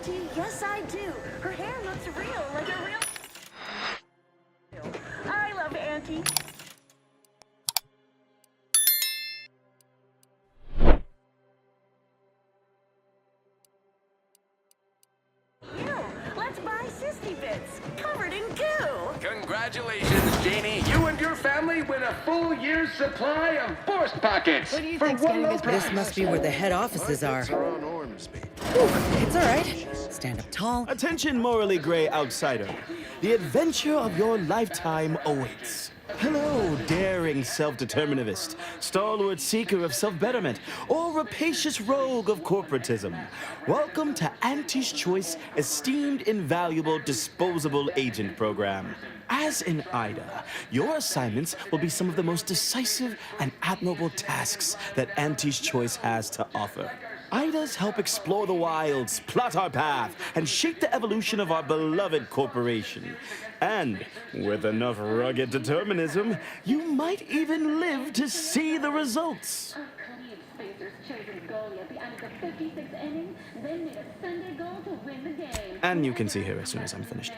Auntie, yes I do. Her hair looks real, like a real... I love Auntie. Let's buy Sissy Bits, covered in goo. Congratulations, Janie. You and your family win a full year's supply of Force Pockets. What do you for think's one getting low price. This must be where the head offices are. Whew, it's all right. Stand up tall. Attention, morally gray outsider. The adventure of your lifetime awaits. Hello, daring self-determinivist, stalwart seeker of self-betterment, or rapacious rogue of corporatism. Welcome to Auntie's Choice Esteemed Invaluable Disposable Agent Program. As in Ida, your assignments will be some of the most decisive and admirable tasks that Auntie's Choice has to offer. Idas help explore the wilds, plot our path, and shape the evolution of our beloved corporation. And with enough rugged determinism, you might even live to see the results. And you can see her as soon as I'm finished.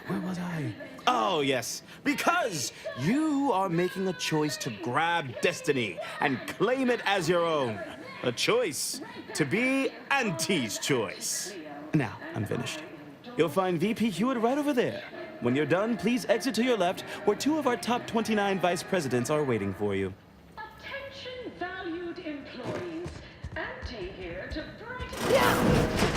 Where was I? Oh, yes. Because you are making a choice to grab destiny and claim it as your own. A choice to be Auntie's Choice. Now, I'm finished. You'll find VP Hewitt right over there. When you're done, please exit to your left, where 2 of our top 29 vice presidents are waiting for you. Attention, valued employees. Auntie here to brighten...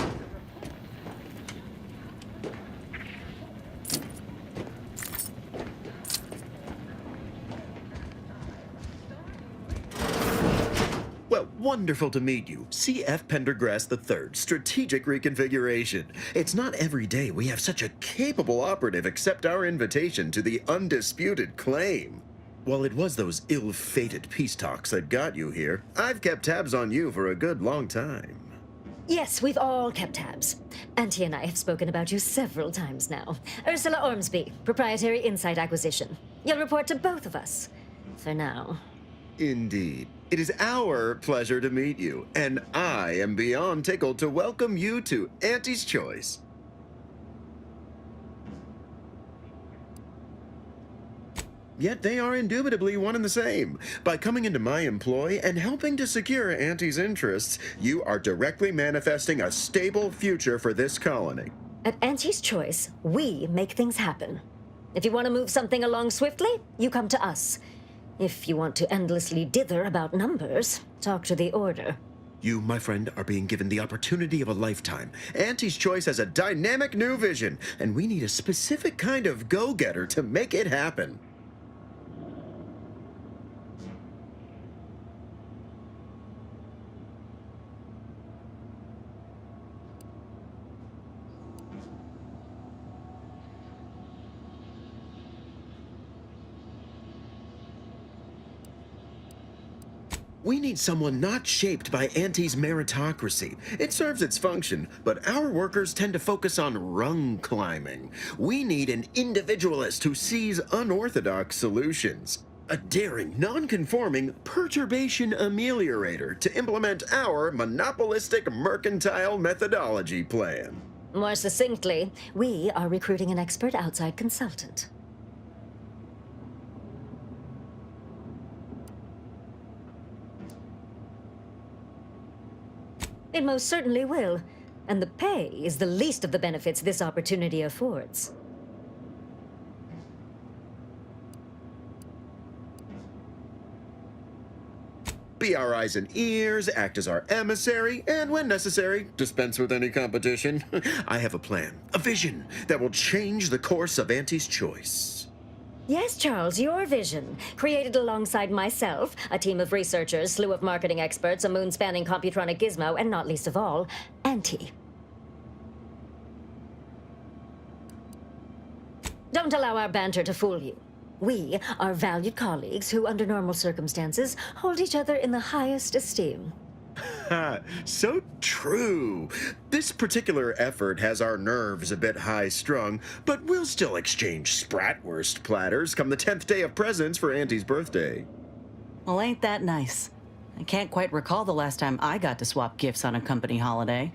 Well, wonderful to meet you. C.F. Pendergrass III, Strategic Reconfiguration. It's not every day we have such a capable operative accept our invitation to the undisputed claim. While it was those ill-fated peace talks that got you here, I've kept tabs on you for a good long time. Yes, we've all kept tabs. Auntie and I have spoken about you several times now. Ursula Ormsby, Proprietary Insight Acquisition. You'll report to both of us. For now. Indeed. It is our pleasure to meet you, and I am beyond tickled to welcome you to Auntie's Choice. Yet they are indubitably one and the same. By coming into my employ and helping to secure Auntie's interests, you are directly manifesting a stable future for this colony. At Auntie's Choice, we make things happen. If you want to move something along swiftly, you come to us. If you want to endlessly dither about numbers, talk to the Order. You, my friend, are being given the opportunity of a lifetime. Auntie's Choice has a dynamic new vision, and we need a specific kind of go-getter to make it happen. We need someone not shaped by Auntie's meritocracy. It serves its function, but our workers tend to focus on rung climbing. We need an individualist who sees unorthodox solutions. A daring, non-conforming perturbation ameliorator to implement our monopolistic mercantile methodology plan. More succinctly, we are recruiting an expert outside consultant. It most certainly will, and the pay is the least of the benefits this opportunity affords. Be our eyes and ears, act as our emissary, and when necessary, dispense with any competition. I have a plan, a vision that will change the course of Auntie's Choice. Yes, Charles, your vision. Created alongside myself, a team of researchers, slew of marketing experts, a moon-spanning computronic gizmo, and not least of all, Auntie. Don't allow our banter to fool you. We are valued colleagues who, under normal circumstances, hold each other in the highest esteem. So true. This particular effort has our nerves a bit high-strung, but we'll still exchange spratwurst platters come the 10th day of presents for Auntie's birthday. Well, ain't that nice? I can't quite recall the last time I got to swap gifts on a company holiday.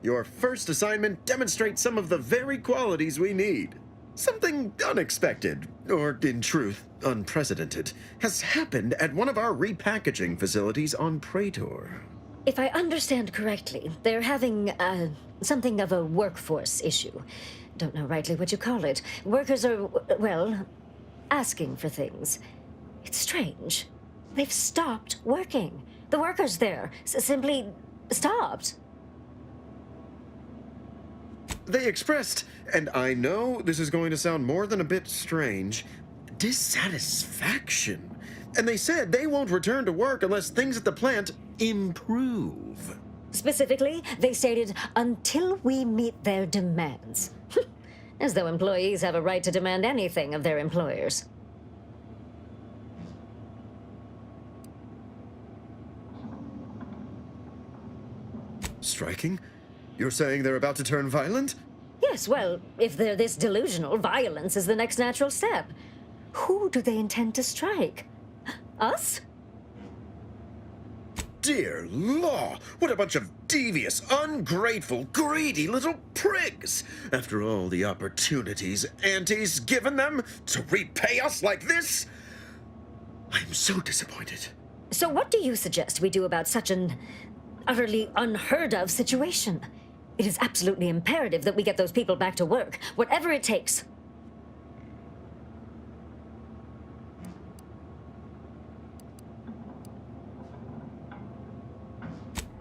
Your first assignment demonstrates some of the very qualities we need. Something unexpected, or in truth, unprecedented, has happened at one of our repackaging facilities on Praetor. If I understand correctly, they're having, something of a workforce issue. Don't know rightly what you call it. Workers are, well, asking for things. It's strange. They've stopped working. The workers there simply stopped. They expressed, and I know this is going to sound more than a bit strange, dissatisfaction. And they said they won't return to work unless things at the plant improve. Specifically, they stated, until we meet their demands. As though employees have a right to demand anything of their employers. Striking? You're saying they're about to turn violent? Yes, well, if they're this delusional, violence is the next natural step. Who do they intend to strike? Us? Dear law, what a bunch of devious, ungrateful, greedy little prigs! After all the opportunities Auntie's given them to repay us like this, I'm so disappointed. So what do you suggest we do about such an utterly unheard of situation? It is absolutely imperative that we get those people back to work, whatever it takes.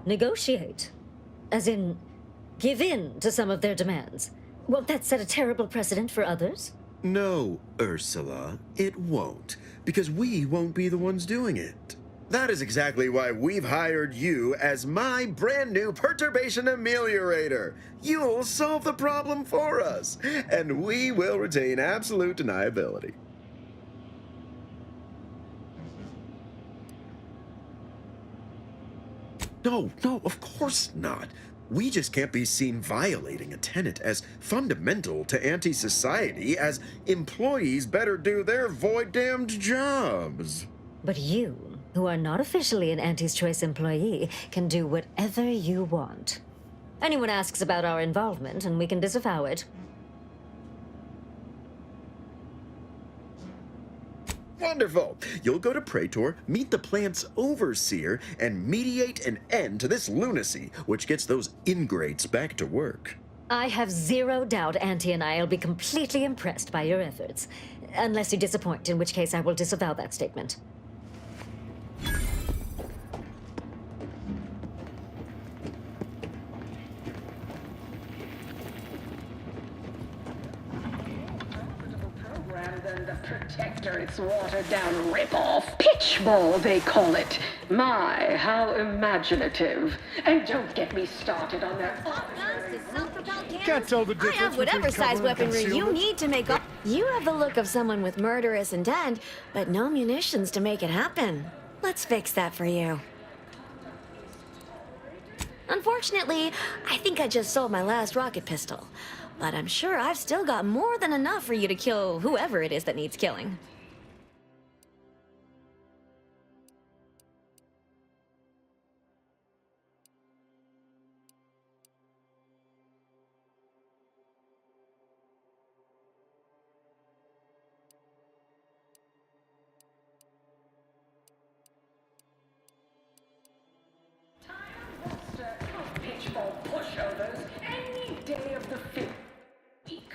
Negotiate. As in, give in to some of their demands. Won't that set a terrible precedent for others? No, Ursula, it won't, because we won't be the ones doing it. That is exactly why we've hired you as my brand new perturbation ameliorator. You'll solve the problem for us, and we will retain absolute deniability. No, of course not. We just can't be seen violating a tenet as fundamental to anti-society as employees better do their void-damned jobs. But you, who are not officially an Auntie's Choice employee, can do whatever you want. Anyone asks about our involvement, and we can disavow it. Wonderful! You'll go to Praetor, meet the plant's overseer, and mediate an end to this lunacy, which gets those ingrates back to work. I have zero doubt Auntie and I will be completely impressed by your efforts. Unless you disappoint, in which case I will disavow that statement. Than the Protector, its watered-down ripoff. Pitchball, they call it. My, how imaginative. And don't get me started on their... Can't tell the I difference have whatever between size cover and weaponry you concealment. need to make up. You have the look of someone with murderous intent, but no munitions to make it happen. Let's fix that for you. Unfortunately, I think I just sold my last rocket pistol. But I'm sure I've still got more than enough for you to kill whoever it is that needs killing. Pitchball pushovers any day of the week.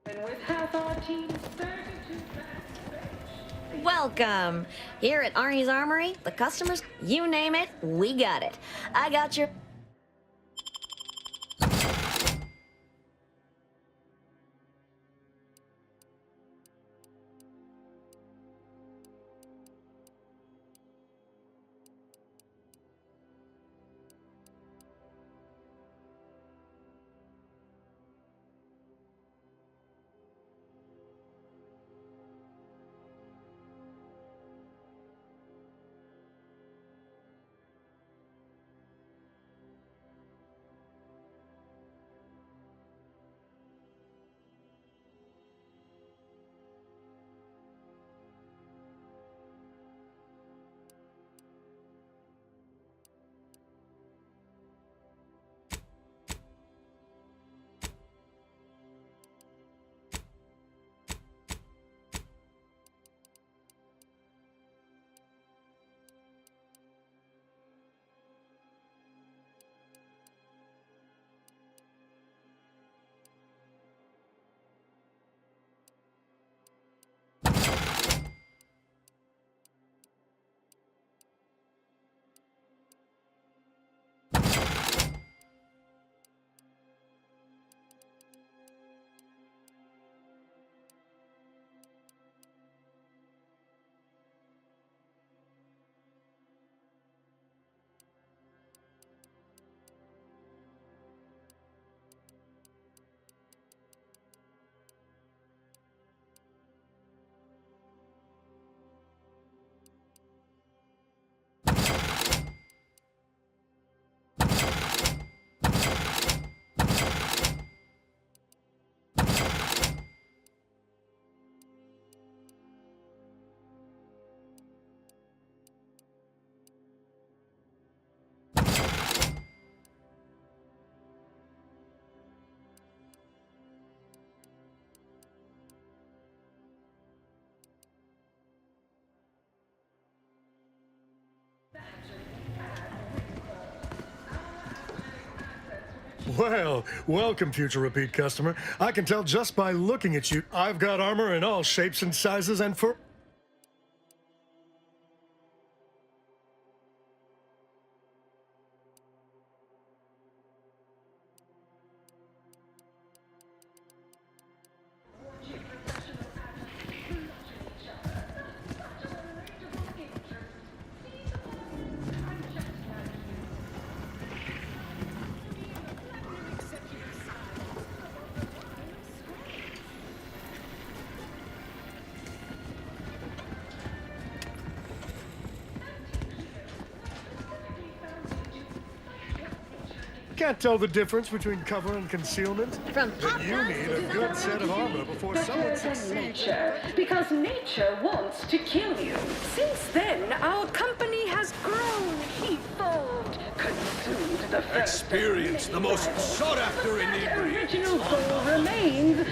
And with half our team, 32 Welcome. Here at Arnie's Armory, the customers, you name it, we got it. I got your... Well, welcome, future repeat customer. I can tell just by looking at you, I've got armor in all shapes and sizes and for... Can't tell the difference between cover and concealment. From But you need a good set of armor before someone better than succeeds. nature, because nature wants to kill you. Since then, our company has grown, Evolved, consumed the first Experience the most sought after inebriator. original goal remains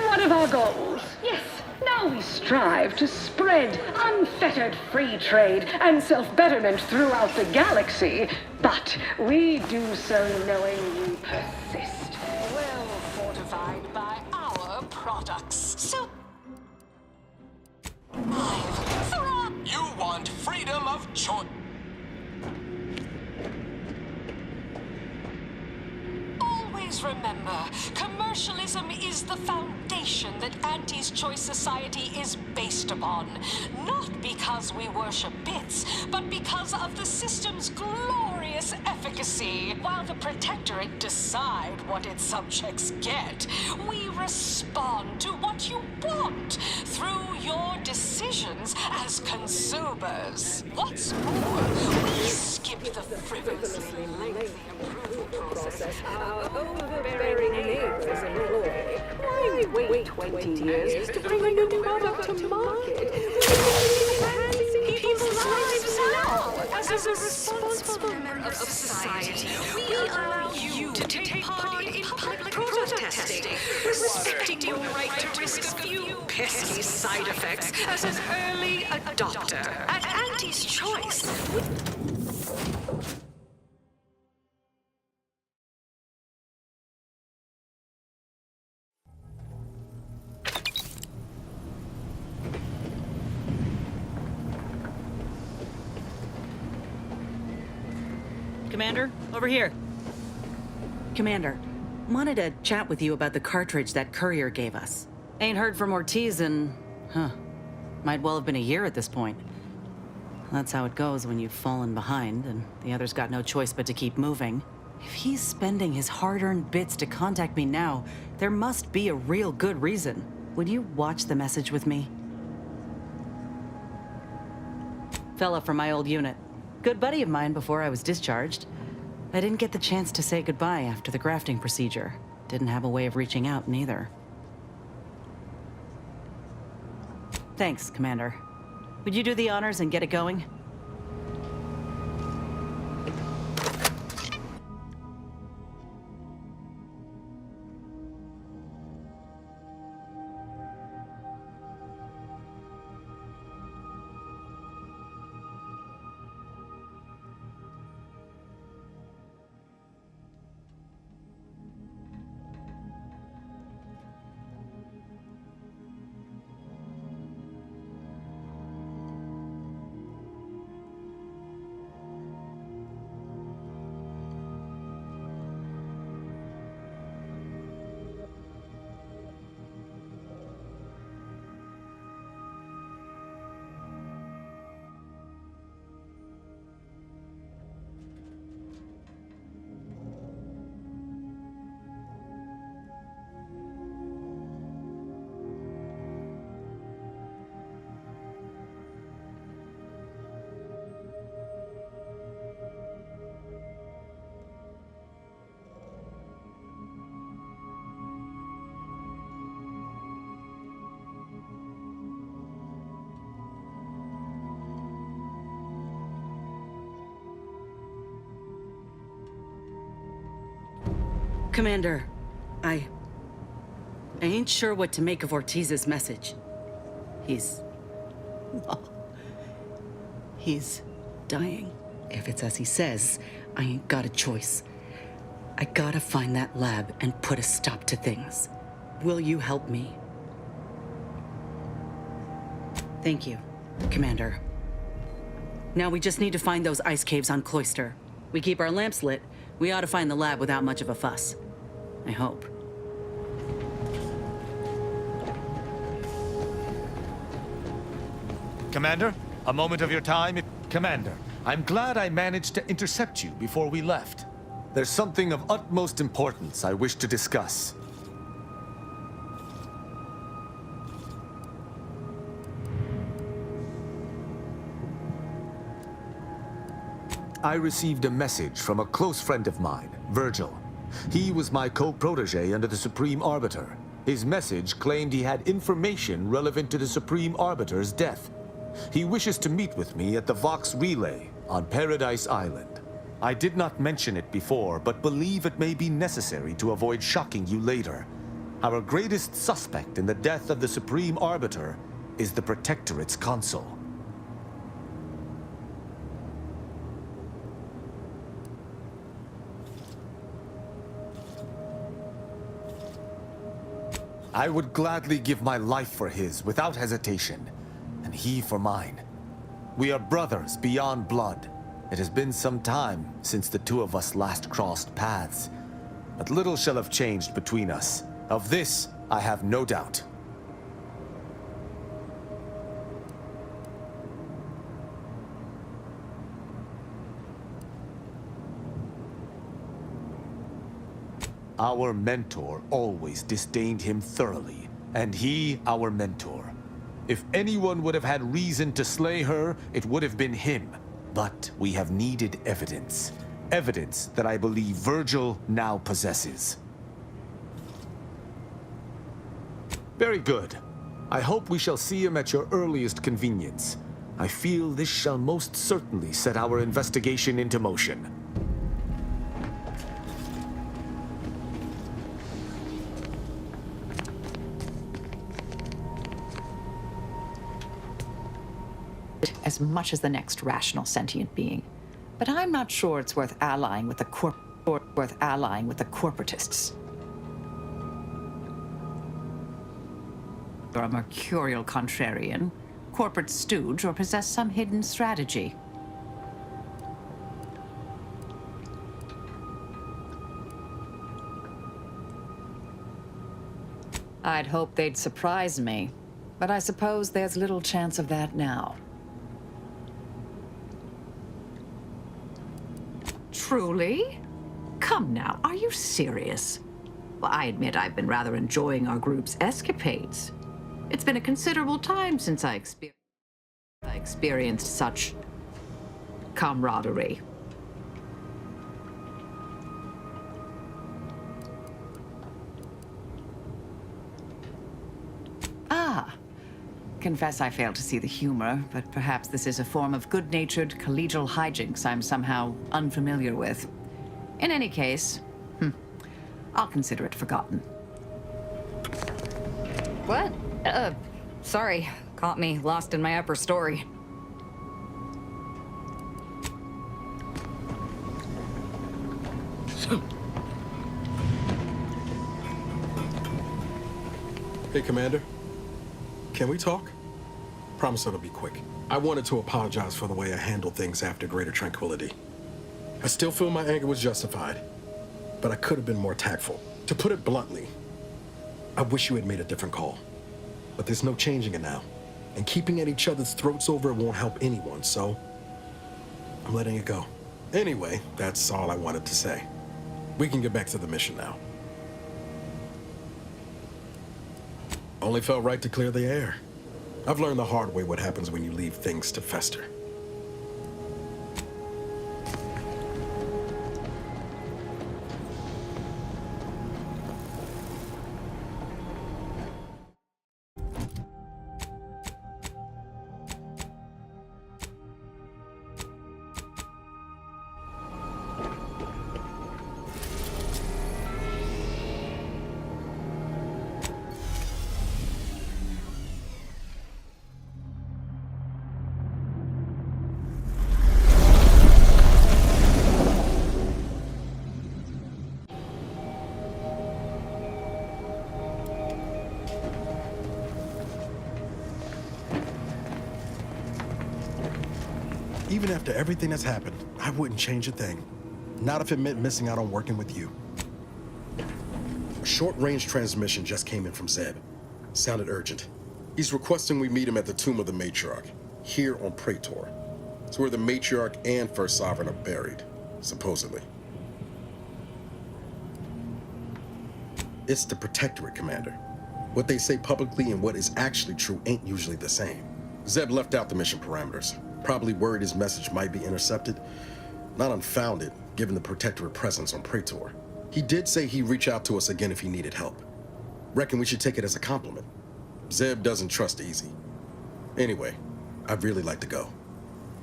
one of our goals. Yes, now we strive to spread unfettered free trade and self-betterment throughout the galaxy. But we do so knowing we persist. Well fortified by our products. So... You want freedom of choice. Always remember, commercialism is the foundation that Auntie's Choice Society is based upon. Not because we worship bits, but because of the system's glorious efficacy. While the Protectorate decide what its subjects get, we respond to what you want through your decisions as consumers. What's more, we skip the frivolously lengthy approval process our overbearing neighbors employ. Why wait 20 years to bring a new product to market? Enhancing people's lives now as a responsible member of society. We allow you to take part in public protesting, respecting your right to risk a few pesky side effects as an early adopter. At Auntie's Choice, Commander, over here. Commander, wanted to chat with you about the cartridge that courier gave us. Ain't heard from Ortiz in... might well have been a year at this point. That's how it goes when you've fallen behind, and the others got no choice but to keep moving. If he's spending his hard-earned bits to contact me now, there must be a real good reason. Would you watch the message with me? Fella from my old unit. Good buddy of mine before I was discharged. I didn't get the chance to say goodbye after the grafting procedure. Didn't have a way of reaching out, neither. Thanks, Commander. Would you do the honors and get it going? Commander, I ain't sure what to make of Ortiz's message. He's dying. If it's as he says, I ain't got a choice. I gotta find that lab and put a stop to things. Will you help me? Thank you, Commander. Now we just need to find those ice caves on Cloister. We keep our lamps lit, we ought to find the lab without much of a fuss. I hope. Commander, a moment of your time. Commander, I'm glad I managed to intercept you before we left. There's something of utmost importance I wish to discuss. I received a message from a close friend of mine, Virgil. He was my co-protege under the Supreme Arbiter. His message claimed he had information relevant to the Supreme Arbiter's death. He wishes to meet with me at the Vox Relay on Paradise Island. I did not mention it before, but believe it may be necessary to avoid shocking you later. Our greatest suspect in the death of the Supreme Arbiter is the Protectorate's consul. I would gladly give my life for his without hesitation, and he for mine. We are brothers beyond blood. It has been some time since the two of us last crossed paths, but little shall have changed between us. Of this, I have no doubt. Our mentor always disdained him thoroughly, and he our mentor. If anyone would have had reason to slay her, it would have been him. But we have needed evidence. Evidence that I believe Virgil now possesses. Very good. I hope we shall see him at your earliest convenience. I feel this shall most certainly set our investigation into motion. As much as the next rational sentient being. But I'm not sure it's worth allying with the corporatists. You're a mercurial contrarian, corporate stooge, or possess some hidden strategy. I'd hoped they'd surprise me, but I suppose there's little chance of that now. Truly? Come now, are you serious? Well, I admit I've been rather enjoying our group's escapades. It's been a considerable time since I experienced such camaraderie. Ah, confess I fail to see the humor, but perhaps this is a form of good-natured collegial hijinks I'm somehow unfamiliar with. In any case, I'll consider it forgotten. What? Sorry. Caught me lost in my upper story. Hey, Commander. Can we talk? Promise it'll be quick. I wanted to apologize for the way I handled things after Greater Tranquility. I still feel my anger was justified, but I could have been more tactful. To put it bluntly, I wish you had made a different call. But there's no changing it now. And keeping at each other's throats over it won't help anyone, so I'm letting it go. Anyway, that's all I wanted to say. We can get back to the mission now. Only felt right to clear the air. I've learned the hard way what happens when you leave things to fester. Even after everything that's happened, I wouldn't change a thing. Not if it meant missing out on working with you. A short-range transmission just came in from Zeb. Sounded urgent. He's requesting we meet him at the tomb of the Matriarch, here on Praetor. It's where the Matriarch and First Sovereign are buried, supposedly. It's the Protectorate, Commander. What they say publicly and what is actually true ain't usually the same. Zeb left out the mission parameters. Probably worried his message might be intercepted. Not unfounded, given the Protectorate presence on Praetor. He did say he'd reach out to us again if he needed help. Reckon we should take it as a compliment. Zeb doesn't trust easy. Anyway, I'd really like to go.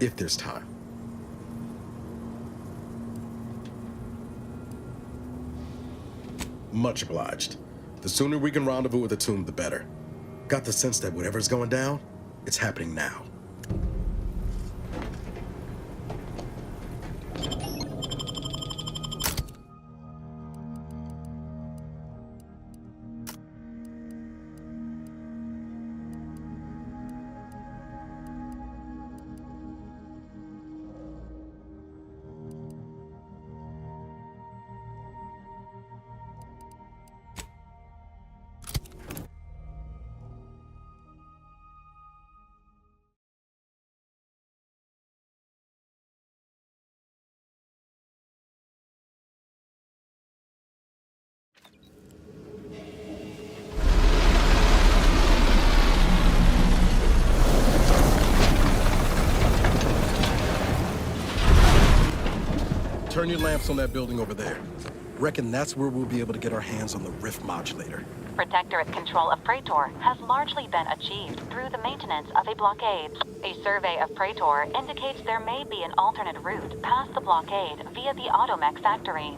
If there's time. Much obliged. The sooner we can rendezvous at the tomb, the better. Got the sense that whatever's going down, it's happening now. Turn your lamps on that building over there. Reckon that's where we'll be able to get our hands on the rift modulator. Protectorate control of Praetor has largely been achieved through the maintenance of a blockade. A survey of Praetor indicates there may be an alternate route past the blockade via the automech factory.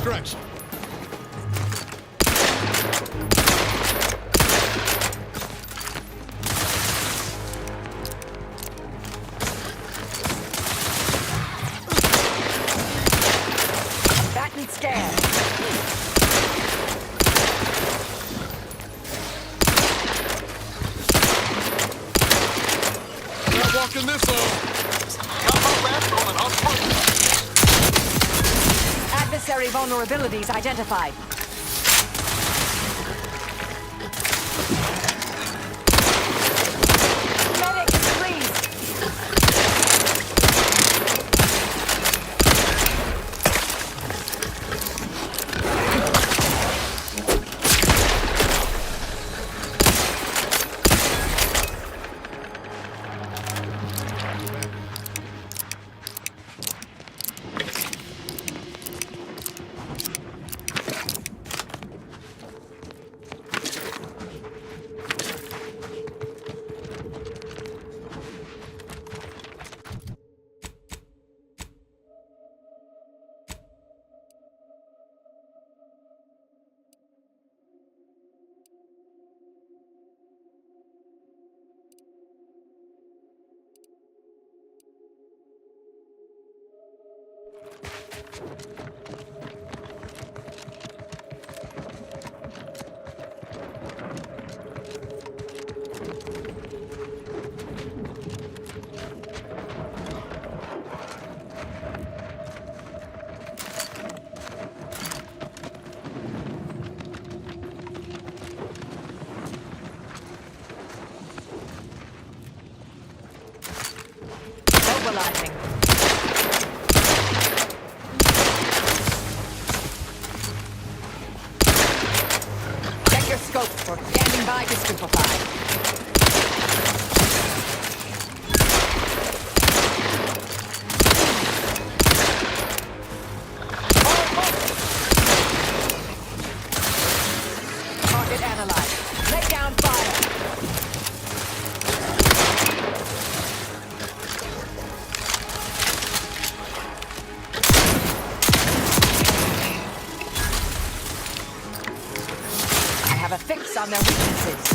direction. Batten scan. Not walking this off. Got my rats rolling on front. Adversary vulnerabilities identified. Medic, please. Mobilizing. Check your scope for standing by to stupefy. Target analyzed. Lay down fire. Have a fix on their weaknesses.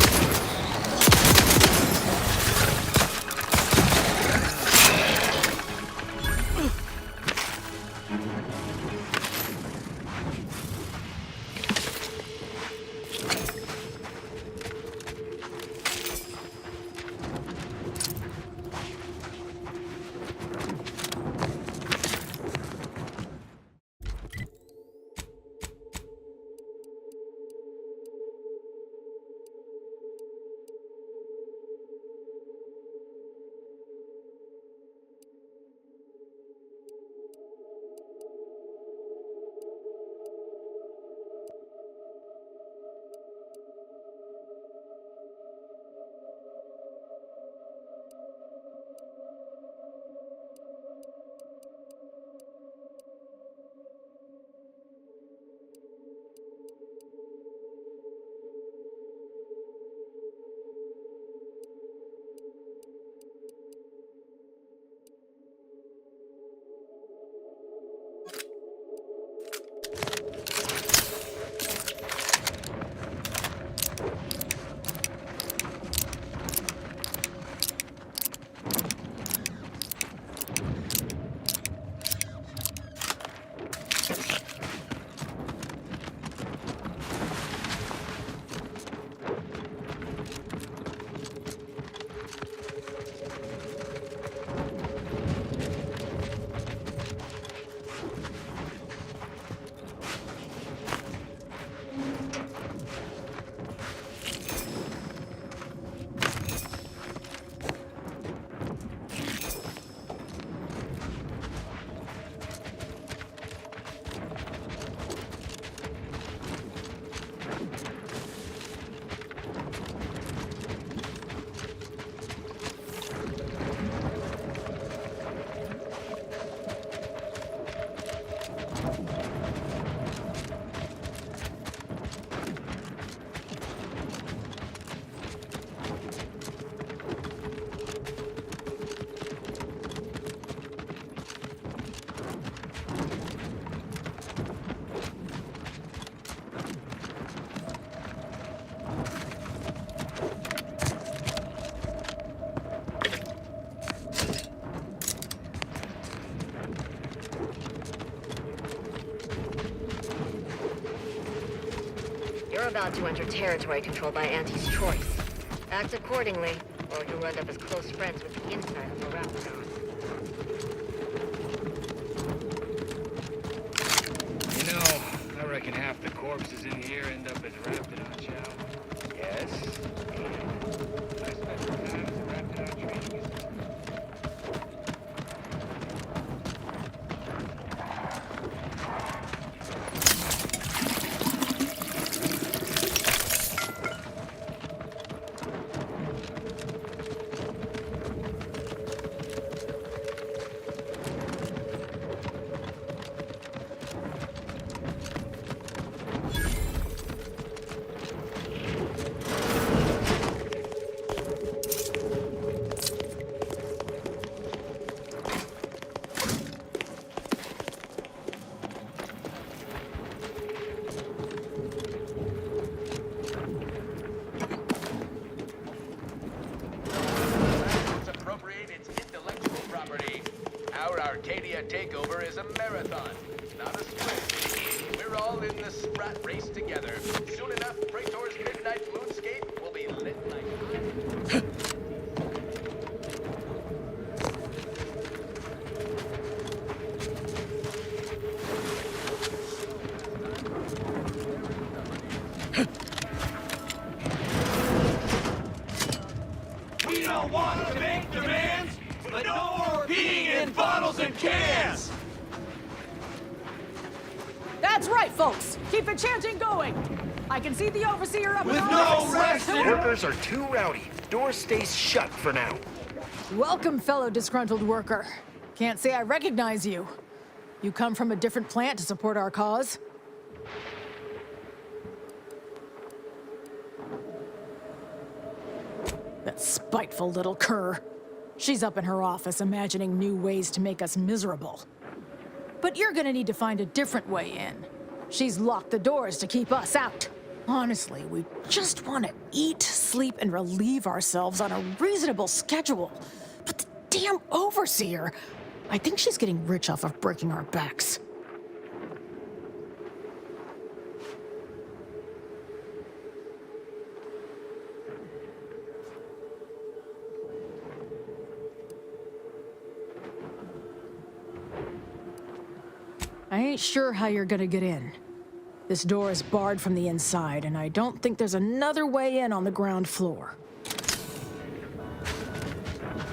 about to enter territory controlled by Auntie's choice. Act accordingly, or you'll end up as close friends with the inside of the Raptors. You know, I reckon half the corpses in here end up as Raptidon chow. Yes. And I spent some time as a Raptidon training assistant. Our Arcadia takeover is a marathon, not a sprint. We're all in the sprat race together. Soon enough, Praetor's midnight moonscape will be lit like... We don't want to make demands, but no more peeing in bottles and cans! That's right, folks. Keep the chanting going. I can see the overseer up With in no rest in Workers are too rowdy. Door stays shut for now. Welcome, fellow disgruntled worker. Can't say I recognize you. You come from a different plant to support our cause? That spiteful little cur. She's up in her office imagining new ways to make us miserable. But you're gonna need to find a different way in. She's locked the doors to keep us out. Honestly, we just want to eat, sleep, and relieve ourselves on a reasonable schedule. But the damn overseer, I think she's getting rich off of breaking our backs. I ain't sure how you're gonna get in. This door is barred from the inside, and I don't think there's another way in on the ground floor.